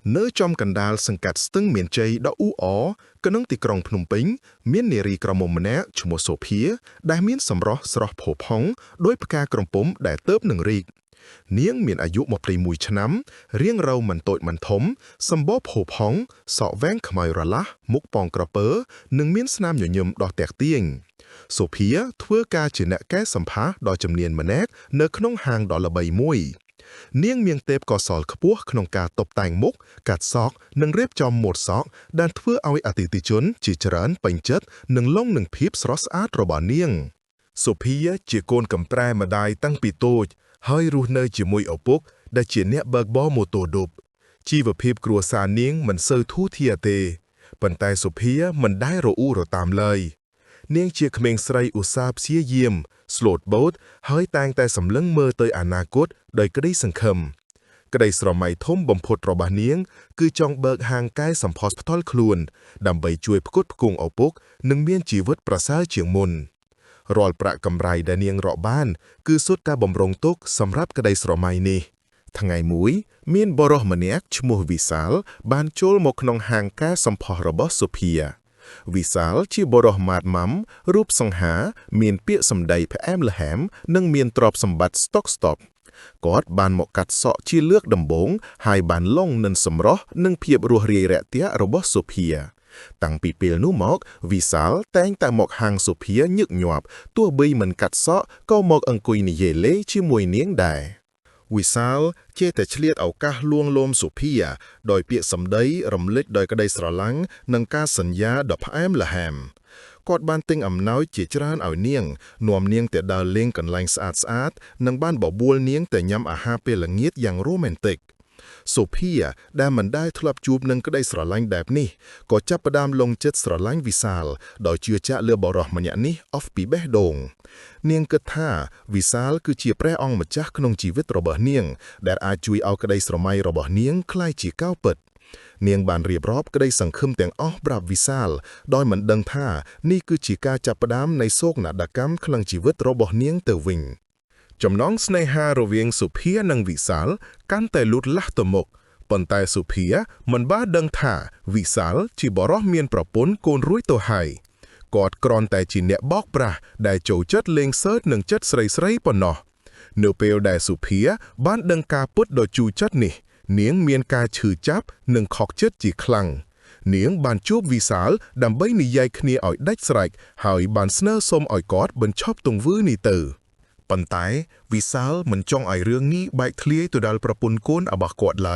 Nơi trong cần đal sừng cắt stưng miền Tây đã cái nông tì krong Phnom Penh, miền nề rì krong mồm nè chùm một số phía, đại miền sầm rõ sọp phổ phóng, đối bậc ca krong pom đại tớp nâng rì. Niếng miềnอายุmộtปีmùi chน้ำเรียงเรามันโตดมันทมสมบูรณ์ผูพองสอแวงขมายระละมุกปองกระเปอหนึ่งเมียนสนามหย่ยมดอกแตกเตียงโซเพียทั่วกาจีเนแก้สัมภาดอกจำเนียนมาแนกเนื้อขนมหางดอกละใบมวยเนียงเมียงเตบก่อสอลขปัวขนมกาตบแต่งมุกกัดซอกหนึ่งเรียบจอมหมดซอกดันทั่วเอาไว้อติติจนจีจรันเป็นเจ็ดหนึ่งล่องหนึ่งพิบสรอสอาร์ตระบาเนียงโซเพียจีโกนกำแตรมาได้ตั้งปีโตให้รู้เนยจีมวยเอาปุกได้เจียนเนเบิกบอโมโตดุบชีวพิบกลัวสารเนียงมันเซอร์ทูเทียเตปันแต่สุเพียมันได้โรอูโรตามเลยเนียงเชียขเมงไสรอุซาบเสียเยี่ยมสโลดโบดให้แตงแต่สำเลังเมื่อเตยอนาคตโดยกระได้สังคมกระได้สรมัยทมบ่มพดรบาเนียงคือจองเบิกห่างใกล้สัมพอสพทอลคลวนดำใบช่วยพกุดพกุงเอาปุกหนึ่งเมียนจีวัดประสาเฉียงมุนรอลประกำไรแดเนียงรอบ้านคือสุดการบ่มรงตุกสำรับกระไดสรมัยนี้ทั้งไงมุ้ยมีนบรอมเนียกชมูวิสาลบานโจลมกนองห่างแก้สัมพอระบอสุเพียวิสาลชีบรอมาดมัมรูปสังหามีนเปียสำใดแพแอมละแหมนึ่งมีนตรอบสมบัติสต็อกสต็อปกอดบานหมกกัดเสาะชีเลือกดำบงหายบานล่องนันสมรอนึ่งเพียบรัวเรียแระเตียระบอสุเพียตั้งปีเปลนูหมอกวิสาลแต่งแต่หมอกหางสุเพียยึกหยอบตัวบีเหมือนกัดเสาะก็หมอกอังกุยนิเยเล่ชิมวยเนียงได้วิสาลเจแต่เฉลียดเอากาลวงลมสุเพียโดยเปียสำได้รำลึกโดยกระไดสระลังนังกาสัญญาดอกพะแอมละแฮมกอดบ้านติงอำน้อยเจจรานเอาเนียงนวมเนียงแต่ดาวเลี้ยงกันแรงสะอาดนังบ้านบ่อบัวเนียงแต่ย้ำอาหาเปละเงียดอย่างโรแมนติกสุเพียได้มันได้ทลับจูบนึงก็ได้สระลังแบบนี้ก็จับประดามลงเจ็ดสระลังวิสาลโดยเชื่อจะเลือบรอมันอย่างนี้ออฟปีแบดงเนียงกระท่าวิสาลคือเจียแปรอองมาจากขนมชีวิตระเบิดเนียงแดดอาจุยเอากระไดสระไมระเบิดเนียงคล้ายจีก้าวเปิดเนียงบานเรียบรอบก็ได้สังคมแต่งอ้อบราบวิสาลโดยเหมือนดังท่านี่คือจีกาจับประดามในโซกหนาดกรรมคลังชีวิตระเบิดเนียงเตวิงจำน้องสเนหาระเวียงสุเพียนังวิสาลกันแต่ลุดละตมกปนแต่สุเพียมันบ้าดังท่าวิสาลจีบรอเมียนประปนโกนรุ่ยตัวไห้กอดกรอนแต่จีเนะบอกปราได้โจจัดเลงเซิร์ตหนึ่งจัดใส่ปนอเนื้อเปลได้สุเพียบ้านดังกาปุดโดยจูจัดนี่เนียงเมียนกาชื่อจับหนึ่งขอกจัดจีคลังเนียงบานจูบวิสาลดำใบนิยายคเนียอ่อยได้สไลค์หายบานสเนอร์ส้มอ่อยกอดบนชอบตรงวื้อนี่เตอปันไตวิสาลมันจ้องไอเรื่องนี้ใบเคลียตัวดาลประปุนโกนอบกอดไหล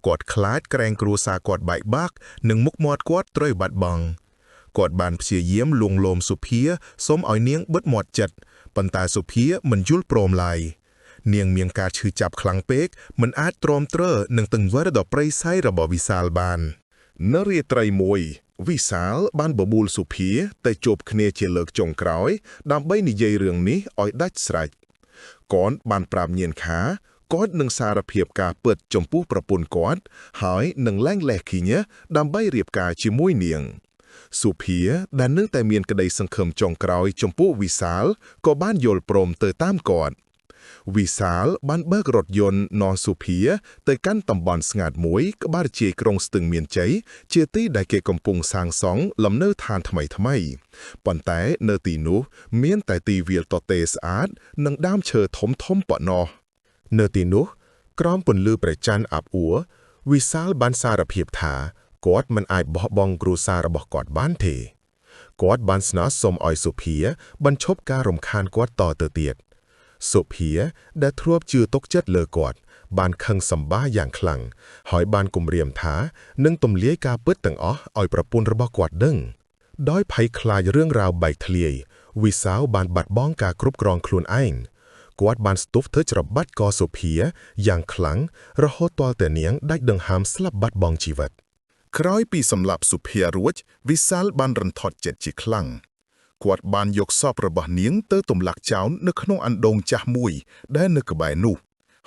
กอดคลาดแกรงกรูซากอดใบบักหนึ่งมุกมอดกอดตรอยบัดบังกอดบานเสียเยี่ยมลวงโลมสุเพียส้มอ่อยเนียงเบิดหมดจัดปันตาสุเพียมันยุลโปรมไหลเนียงเมียงกาชื่อจับคลังเป๊กมันอาจตรอมเตอหนึ่งตึงวัดดอกไพรไซระบวิสาลบานนเรียไตรมวยวิสาลบ้านบบูลสุเพียแต่จบคเนเจเลิกจงกร้อยดำใบนิยายเรื่องนี้อ่อยดัชไรก่อนบานปราบเนียนขากอดหนึ่งสารเพียบกาเปิดจมปูประปุนกอดหายหนึ่งแรงแหลกขี้เนี้ยดำใบเรียบกาชิมวยเนียงสุเพียดันเนื่องแต่เมียนกระไดสังคมจงกร้อยจมปูวิสาลก็บ้านโยลโปรมเตอตามกอดวิสาลบ้านเบิกรถยนต์นอนสุเพียเตยกั้นตำบอนสงาดมวยก็บ้านเจกรงสตึงเมียนใจเจตี้ได้เกกำปุงสางสองลำเนอทานทำไมปอนแต่เนตีนูเมียนแต่ตีเวียลตอเตสอาร์ตนังด้ามเชอทมปะนอเนตีนุกรอมปนลือประจันอับอัววิสาลบ้านสารเพียบถากอดมันอายบ่บองกรูซาระบอกกอดบ้านเทกอดบ้านสนาสมออยสุเพียบรรชบการมคานกอดต่อเตเตียดสุเพียได้ทรวบจือตกเจ็ดเลอกอดบานคังสัมบ้าอย่างคลังหอยบานกุมเรียมท้านึ่งตุ่มเลี้ยกาเปิดตังอ้อออยประปุนระบอกกอดดึงด้อยไผ่คลายเรื่องราวใบทะเลวิสาวบานบัดบ้องกากรุบกรองคลุนไอ้กวาดบานสตุฟเธอจะบัดกอสุเพียอย่างคลังระโหตัวแต่เนียงได้ดังหามสลับบัดบองชีวิตคร้อยปีสำหรับสุเพียรู้วิสาลบานรันทอดเจ็ดจีคลังกวาดบานยกซอบระบะเนียงเตอตุ่มหลักเจ้านึกขนมอันดงจ่ามุยได้นึกกระบายนู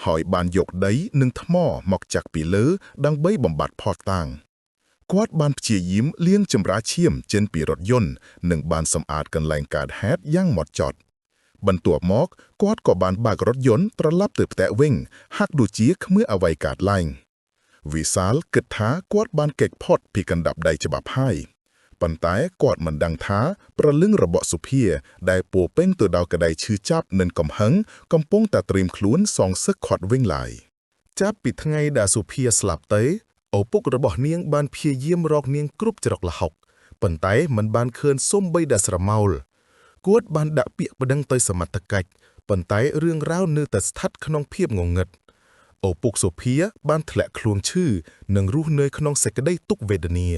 หอยบานยกได้หนึ่งทมอหมอกจากปีเลือดังใบบำบัดพอตังกวาดบานเฉียยิ้มเลี้ยงจำราเชี่ยมเจนปีรถยนต์หนึ่งบานสำอาดกันแรงกาดแฮดย่างหมดจอดบรรตัวมอกกวาดก่อบานบากรถยนต์ตระลับเติบแตะเว่งหักดูจีกเมื่อเอาไว้กาดไล่ វិសាលគិតថាគាត់បានគេចផុតពីកណ្ដាប់ដៃច្បាប់ហើយប៉ុន្តែគាត់មិនដឹងថាប្រលឹងរបស់សុភាដែលពោពេញទៅដោយក្តីឈឺចាប់និងកំហឹងកំពុងតែត្រៀមខ្លួនសងសឹកខាត់វិញឡើយចាប់ពីថ្ងៃដែលសុភាស្លាប់ទៅឪពុករបស់នាងបានព្យាយាមរកនាងគ្រប់ច្រកល្ហុកប៉ុន្តែមិនបានឃើញសូម្បីតែស្រមោលគាត់បានដាក់ពាក្យប្តឹងទៅសមត្ថកិច្ចប៉ុន្តែរឿងរ៉ាវនៅតែស្ថិតក្នុងភាពងងឹតឪពុកសុភាបានធ្លាក់ខ្លួនឈឺនិងរស់នៅក្នុងសេចក្តីទុក្ខវេទនា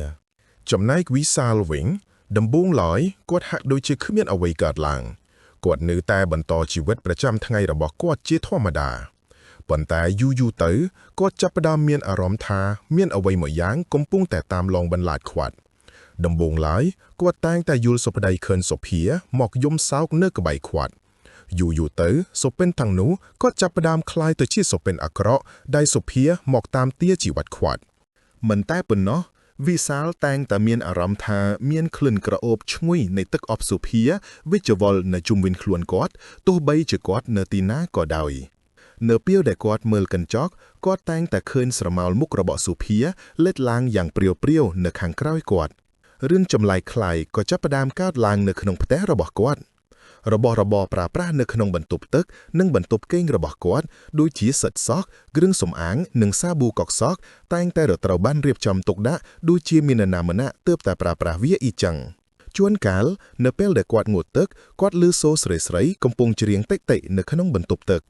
ចំណែកវិសាលវិញដំបូងឡើយគាត់ហាក់ដូចជាគ្មានអ្វីកើតឡើងគាត់នៅតែបន្តជីវិតប្រចាំថ្ងៃរបស់គាត់ជាធម្មតាប៉ុន្តែយូរៗទៅគាត់ចាប់ផ្ដើមមានអារម្មណ៍ថាមានអ្វីមួយយ៉ាងកំពុងតែតាមលងបន្លាចគាត់ដំបូងឡើយគាត់តែងតែយល់សុបដីឃើញសុភាមកយំសោកនៅក្បែរគាត់យូរទៅសុពិនទាំងនោះក៏ចាប់ផ្ដើមคล้ายទៅជាសុពិនអាក្រក់ដែលសុភាមកតាមទាជីវិតគាត់មិនតែប៉ុណ្ណោះវិសាលតែងតែមានអារម្មណ៍ថាមានក្លិនក្រអូបឈ្ងុយនៃទឹកអប់សុភាវិជ្ជវលនៅជុំវិញខ្លួនគាត់ទោះបីជាគាត់នៅទីណាក៏ដោយនៅពេលដែលគាត់មើលកញ្ចក់គាត់តែងតែឃើញស្រមោលមុខរបស់សុភាលេចឡើងយ៉ាងព្រាវៗនៅខាងក្រោយគាត់រឿងចម្លែកខ្លៃក៏ចាប់ផ្ដើមកើតឡើងនៅក្នុងផ្ទះរបស់គាត់របស់របរប្រើប្រាស់នៅក្នុងបន្ទប់ទឹកនិងបន្ទប់គេងរបស់គាត់ដូចជាសិតសក់គ្រឿងសម្អាងនិងសាប៊ូកក់សក់តែងតែត្រូវបានរៀបចំទុកដាក់ដូចជាមាននរណាម្នាក់ទើបតែប្រើប្រាស់វាអ៊ីចឹងជួនកាលនៅពេលដែលគាត់ងូតទឹកគាត់ឮសូរស្រីៗកំពុងច្រៀងតិចៗនៅក្នុងបន្ទប់ទឹក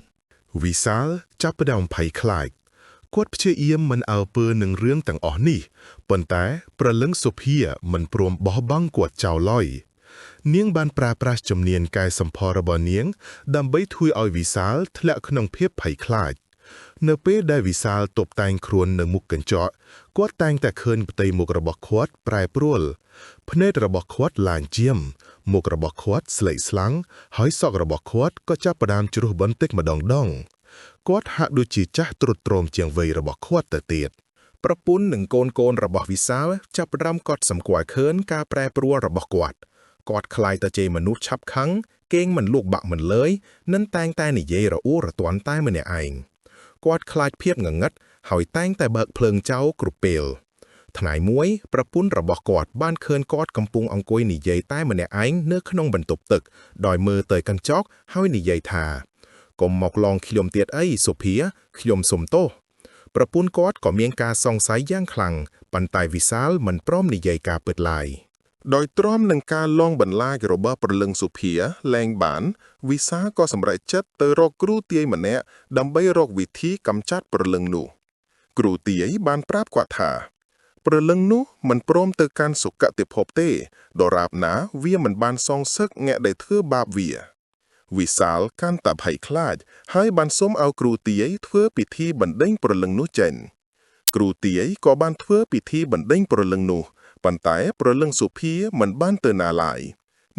វិសាលចាប់ផ្ដើមភ័យខ្លាចគាត់ព្យាយាមមិនអើពើនឹងរឿងទាំងអស់នេះប៉ុន្តែប្រលឹងសុភាមិនព្រមបោះបង់គាត់ចោលឡើយនាងបានប្រើប្រាស់ជំនាញកែសម្ផស្សរបស់នាងដើម្បីធ្វើឲ្យវិសាលធ្លាក់ក្នុងភាពភ័យខ្លាចនៅពេលដែលវិសាលតុបតែងខ្លួននៅមុខកញ្ចក់គាត់តែងតែឃើញផ្ទៃមុខរបស់គាត់ប្រែប្រួលភ្នែករបស់គាត់ឡើងជាមមុខរបស់គាត់ស្លេកស្លាំងហើយសក់របស់គាត់ក៏ចាប់ផ្ដើមជ្រុះបន្តិចម្ដងគាត់ហាក់ដូចជាចាស់ទ្រុឌទ្រោមជាងវ័យរបស់គាត់ទៅទៀតប្រពន្ធនិងកូនរបស់វិសាលចាប់ផ្ដើមកត់សម្គាល់ឃើញការប្រែប្រួលរបស់គាត់ខ្លាយទៅជាមនុស្សឆាប់ខឹងគេងមិនលូកបាក់មិនលើយនិងតែងតែនិយាយរអ៊ូរទាំតែម្នាក់ឯងគាត់ខ្លាចភាពងងឹតហើយតែងតែបើកភ្លើងចោលគ្រប់ពេលថ្ងៃមួយប្រពន្ធរបស់គាត់បានឃើញគាត់កំពុងអង្គុយនិយាយតែម្នាក់ឯងនៅក្នុងបន្ទប់ទឹកដោយមើលទៅកញ្ចក់ហើយនិយាយថាកុំមកឡងខ្ញុំទៀតអីសុភាខ្ញុំសុំទោសប្រពន្ធគាត់ក៏មានការសង្ស័យយ៉ាងខ្លាំងប៉ុន្តែវិសាលមិនព្រមនិយាយការពិតឡើយដោយទ្រាំនឹងការលងបន្លាចរបស់ប្រលឹងសុភាលែងបានវិសាក៏សម្រេចចិត្តទៅរកគ្រូទាយម្នាក់ដើម្បីរកវិធីកម្ចាត់ប្រលឹងនោះគ្រូទាយបានប្រាប់គាត់ថាប្រលឹងនោះមិនព្រមទៅកាន់សុគតិភពទេដរាបណាវាមិនបានសងសឹកអ្នកដែលធ្វើបាបវាវិសាលកាន់តែភ័យខ្លាចហើយបានសុំឲ្យគ្រូទាយធ្វើពិធីបណ្ដេញប្រលឹងនោះចេញគ្រូទាយក៏បានធ្វើពិធីបណ្ដេញប្រលឹងនោះប៉ុន្តែប្រលឹងសុភាមិនបានទៅណាឡើយ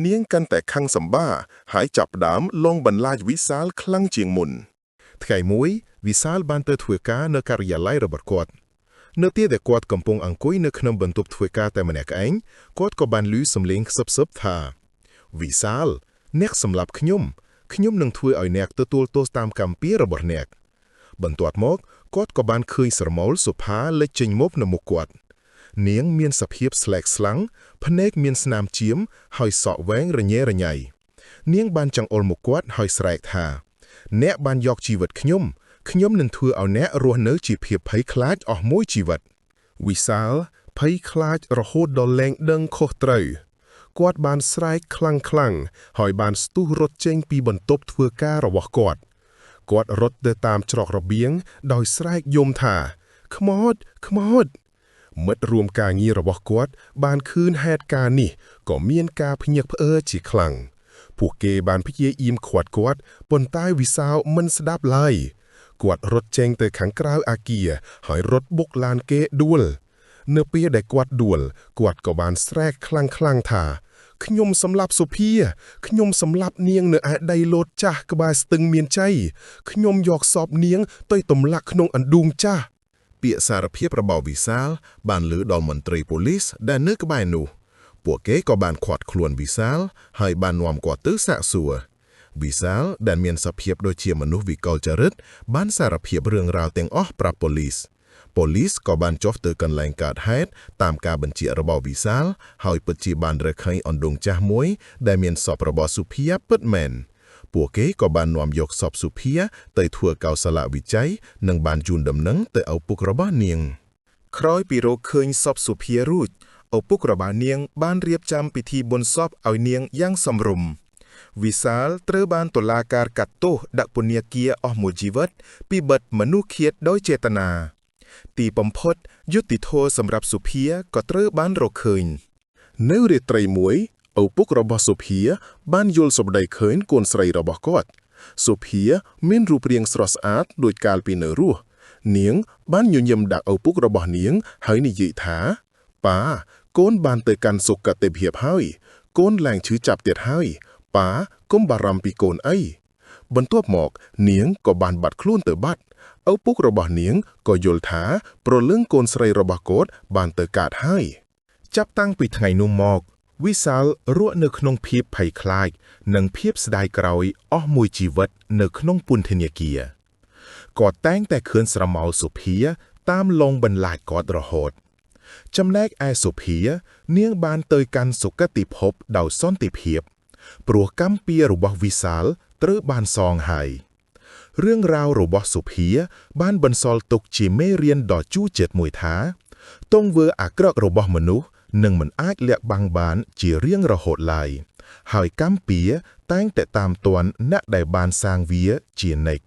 នាងកាន់តែខឹងសម្បាហើយចាប់ផ្ដើមលងបន្លាចវិសាលខ្លាំងជាងមុនថ្ងៃមួយវិសាលបានទៅធ្វើការនៅការិយាល័យរបស់គាត់នៅទីដែលគាត់កំពុងអង្គុយនៅក្នុងបន្ទប់ធ្វើការតែម្នាក់ឯងគាត់ក៏បានឮសំឡេងខ្សឹបៗថាវិសាលអ្នកសម្លាប់ខ្ញុំនឹងធ្វើឲ្យអ្នកទទួលទោសតាមកម្មពៀរបស់អ្នកបន្ទាប់មកគាត់ក៏បានឃើញស្រមោលសុផាលេចចេញមកនៅមុខគាត់នាងមានសភាពស្លែកស្លាំងភ្នែកមានស្នាមជាមហើយសក់វែងរញ៉េរញ៉ៃនាងបានចង្អុលមុខគាត់ហើយស្រែកថាអ្នកបានយកជីវិតខ្ញុំនឹងធ្វើឲ្យអ្នករស់នៅជាភាពភ័យខ្លាចអស់មួយជីវិតវិសាលភ័យខ្លាចរហូតដល់លែងដឹងខុសត្រូវគាត់បានស្រែកខ្លាំងហើយបានស្ទុះរត់ចេញពីបន្ទប់ធ្វើការរបស់គាត់រត់ទៅតាមច្រករបៀងដោយស្រែកយំថាខ្មោចមិត្តរួមការងាររបស់គាត់បានឃើញហេតុការណ៍នេះក៏មានការភ្ញាក់ផ្អើលជាខ្លាំងពួកគេបានព្យាយាមឃាត់គាត់ប៉ុន្តែវិសាលមិនស្ដាប់ឡើយគាត់រត់ចេញទៅខាងក្រៅអគារហើយរត់បុកឡានគេដួលនៅពេលដែលគាត់ដួលគាត់ក៏បានស្រែកខ្លាំងថាខ្ញុំសម្លាប់សុភាខ្ញុំសម្លាប់នាងនៅឯដីលោតចាស់ក្បែរស្ទឹងមានជ័យខ្ញុំយកសពនាងទៅទម្លាក់ក្នុងអណ្ដូងចាស់ពាក្យសារភាពរបស់វិសាលបានលើដល់មន្ត្រីប៉ូលីសដែលនៅក្បែរនោះពួកគេក៏បានឃាត់ខ្លួនវិសាលហើយបាននាំគាត់ទៅសាកសួរវិសាលដែលមានសភាពដូចជាមនុស្សវិកលចរិតបានសារភាពរឿងរ៉ាវទាំងអស់ប្រាប់ប៉ូលីស ប៉ូលីសក៏បានចុះទៅកន្លែងកើតហេតុតាមការបញ្ជារបស់វិសាលហើយពិតជាបានរកឃើញអណ្ដូងចាស់មួយដែលមានសពរបស់សុភាពិតមែនពួកគេក៏បាននាំយកសពសុភាទៅធ្វើកោសលវិច័យនិងបានជូនដំណឹងទៅឪពុករបស់នាងក្រោយពីរកឃើញសពសុភារួចឪពុករបស់នាងបានរៀបចំពិធីបុណ្យសពឲ្យនាងយ៉ាងសមរម្យវិសាលត្រូវបានតុលាការកាត់ទោសដាក់ពន្ធនាគារអស់មួយជីវិតពីបទមនុស្សឃាតដោយចេតនាទីបំផុតយុត្តិធម៌សម្រាប់សុភាក៏ត្រូវបានរកឃើញនៅរាត្រីមួយឪពុករបស់សុភាបានយល់សម្ដីឃើញកូនស្រីរបស់គាត់សុភាមានរូបរាងស្រស់ស្អាតដូចកាលពីនៅរស់នាងបានញញឹមដាក់ឪពុករបស់នាងហើយនិយាយថាប៉ាកូនបានទៅកាន់សុគតិភាពហើយកូនឡើងឈឺចាប់ទៀតហើយប៉ាកុំបារម្ភពីកូនអីបន្ទាប់មកនាងក៏បានបាត់ខ្លួនទៅបាត់ឪពុករបស់នាងក៏យល់ថាព្រលឹងកូនស្រីរបស់គាត់បានទៅកើតហើយចាប់តាំងពីថ្ងៃនោះមកវិសាលរស់នៅក្នុងភាពភ័យខ្លាចនិងភាពស្ដាយក្រោយអស់មួយជីវិតនៅក្នុងពន្ធនាគារគាត់តែងតែឃើញស្រមោលសុភាតាមលងបន្លាចគាត់រហូតចំណែកឯសុភានាងបានទៅកាន់សុគតិភពដោយសន្តិភាពព្រោះកម្មពៀររបស់វិសាលត្រូវបានសងហើយរឿងរ៉ាវរបស់សុភាបានបន្សល់ទុកជាមេរៀនដ៏ជូរជាតិមួយថាទង្វើអាក្រក់របស់មនុស្សនឹងមិនអាចលាក់បាំងបានជារៀងរហូតឡើយហើយកម្មពៀរតែងតែតាមទាន់អ្នកដែលបានសាងវាជានិច្ច